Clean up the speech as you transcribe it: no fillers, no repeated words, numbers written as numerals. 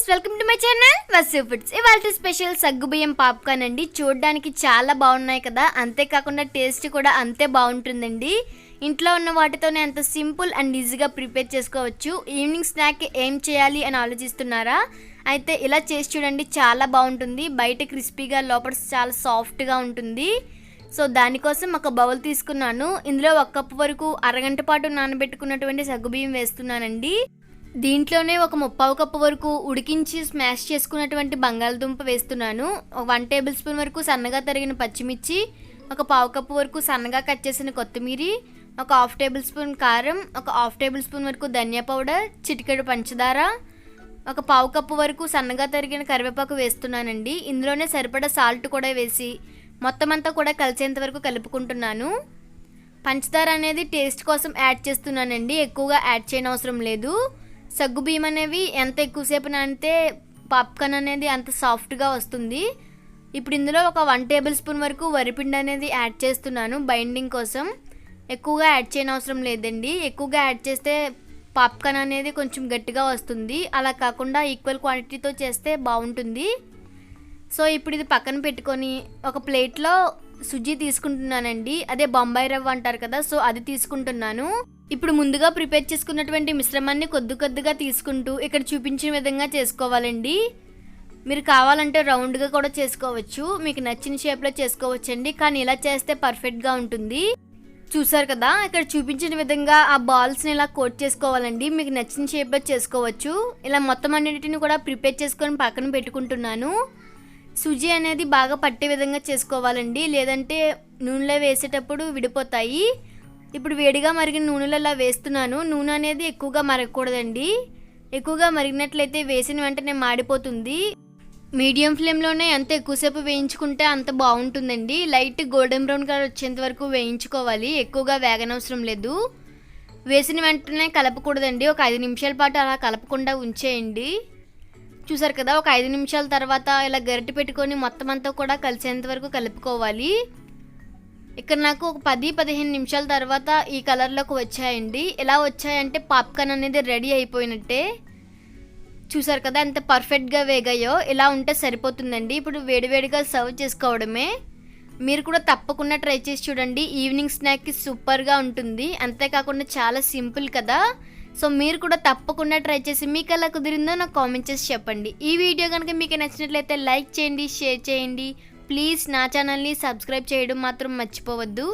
Welcome to my channel Vasu foods. ఇవాళ special సగ్గుబియ్యం popcorn అండి. చూడడానికి చాలా బాగున్నాయి కదా, అంతేకాకుండా టేస్ట్ కూడా అంతే బాగుంటుందండి. ఇంట్లో ఉన్న వాటితోనే అంత సింపుల్ అండ్ ఈజీగా ప్రిపేర్ చేసుకోవచ్చు. ఈవినింగ్ స్నాక్ ఏం చేయాలి అని ఆలోచిస్తున్నారా? అయితే ఇలా చేసి చూడండి, చాలా బాగుంటుంది. బయట క్రిస్పీగా, లోపల చాలా సాఫ్ట్గా ఉంటుంది. సో దానికోసం ఒక బౌల్ తీసుకున్నాను. ఇందులో 1 కప్పు వరకు అరగంట పాటు నానబెట్టుకున్నటువంటి సగ్గుబియ్యం వేస్తున్నానండి. దీంట్లోనే ఒక 3/4 కప్పు వరకు ఉడికించి స్మాష్ చేసుకున్నటువంటి బంగాళదుంప వేస్తున్నాను. 1 టేబుల్ స్పూన్ వరకు సన్నగా తరిగిన పచ్చిమిర్చి, ఒక 1/4 కప్పు వరకు సన్నగా కట్ చేసిన కొత్తిమీర, ఒక 1/2 టేబుల్ స్పూన్ కారం, ఒక 1/2 టేబుల్ స్పూన్ వరకు ధనియా పౌడర్, చిటికెడు పంచదార, ఒక 1/4 కప్పు వరకు సన్నగా తరిగిన కరివేపాకు వేస్తున్నానండి. ఇందులోనే సరిపడా సాల్ట్ కూడా వేసి మొత్తం అంతా కూడా కలిసేంత వరకు కలుపుకుంటున్నాను. పంచదార అనేది టేస్ట్ కోసం యాడ్ చేస్తున్నానండి, ఎక్కువగా యాడ్ చేయనవసరం లేదు. సగ్గుబియ్యం అనేవి ఎంత ఎక్కువసేపు నానితే పాప్కార్న్ అనేది అంత సాఫ్ట్గా వస్తుంది. ఇప్పుడు ఇందులో ఒక 1 టేబుల్ స్పూన్ వరకు వరిపిండి అనేది యాడ్ చేస్తున్నాను బైండింగ్ కోసం. ఎక్కువగా యాడ్ చేయనవసరం లేదండి, ఎక్కువగా యాడ్ చేస్తే పాప్కార్న్ అనేది కొంచెం గట్టిగా వస్తుంది. అలా కాకుండా ఈక్వల్ క్వాంటిటీతో చేస్తే బాగుంటుంది. సో ఇప్పుడు ఇది పక్కన పెట్టుకొని ఒక ప్లేట్లో సుజీ తీసుకుంటున్నానండి. అదే బొంబాయి రవ్వ అంటారు కదా, సో అది తీసుకుంటున్నాను. ఇప్పుడు ముందుగా ప్రిపేర్ చేసుకున్నటువంటి మిశ్రమాన్ని కొద్దిగా తీసుకుంటూ ఇక్కడ చూపించిన విధంగా చేసుకోవాలండి. మీరు కావాలంటే రౌండ్గా కూడా చేసుకోవచ్చు, మీకు నచ్చిన షేప్లో చేసుకోవచ్చండి. కానీ ఇలా చేస్తే పర్ఫెక్ట్గా ఉంటుంది. చూసారు కదా, ఇక్కడ చూపించిన విధంగా ఆ బాల్స్ని ఇలా కోట్ చేసుకోవాలండి. మీకు నచ్చిన షేప్లో చేసుకోవచ్చు. ఇలా మొత్తం అన్నిటిని కూడా ప్రిపేర్ చేసుకొని పక్కన పెట్టుకుంటున్నాను. సుజీ అనేది బాగా పట్టే విధంగా చేసుకోవాలండి, లేదంటే నూనెలో వేసేటప్పుడు విడిపోతాయి. ఇప్పుడు వేడిగా మరిగిన నూనెలో ఇలా వేస్తున్నాను. నూనె అనేది ఎక్కువగా మరగకూడదండి, ఎక్కువగా మరిగినట్లయితే వేసిన వెంటనే మాడిపోతుంది. మీడియం ఫ్లేమ్లోనే ఎంత ఎక్కువసేపు వేయించుకుంటే అంత బాగుంటుందండి. లైట్ గోల్డెన్ బ్రౌన్ కలర్ వచ్చేంత వరకు వేయించుకోవాలి, ఎక్కువగా వేగనవసరం లేదు. వేసిన వెంటనే కలపకూడదండి, ఒక 5 నిమిషాల పాటు అలా కలపకుండా ఉంచేయండి. చూసారు కదా, ఒక 5 నిమిషాల తర్వాత ఇలా గరిటె పెట్టుకొని మొత్తం అంతా కూడా కలిసేంత వరకు కలుపుకోవాలి. ఇక్కడ నాకు ఒక 10-15 నిమిషాల తర్వాత ఈ కలర్లోకి వచ్చాయండి. ఎలా వచ్చాయంటే పాప్కార్న్ అనేది రెడీ అయిపోయినట్టే. చూసారు కదా ఎంత పర్ఫెక్ట్గా వేగాయో. ఇలా ఉంటే సరిపోతుందండి. ఇప్పుడు వేడివేడిగా సర్వ్ చేసుకోవడమే. మీరు కూడా తప్పకుండా ట్రై చేసి చూడండి, ఈవినింగ్ స్నాక్కి సూపర్గా ఉంటుంది. అంతేకాకుండా చాలా సింపుల్ కదా. సో మీరు కూడా తప్పకుండా ట్రై చేసి మీకు ఎలా కుదిరిందో నాకు కామెంట్ చేసి చెప్పండి. ఈ వీడియో కనుక మీకు నచ్చినట్లయితే లైక్ చేయండి, షేర్ చేయండి. ప్లీజ్ నా ఛానల్ని సబ్స్క్రైబ్ చేయడం మాత్రం మర్చిపోవద్దు.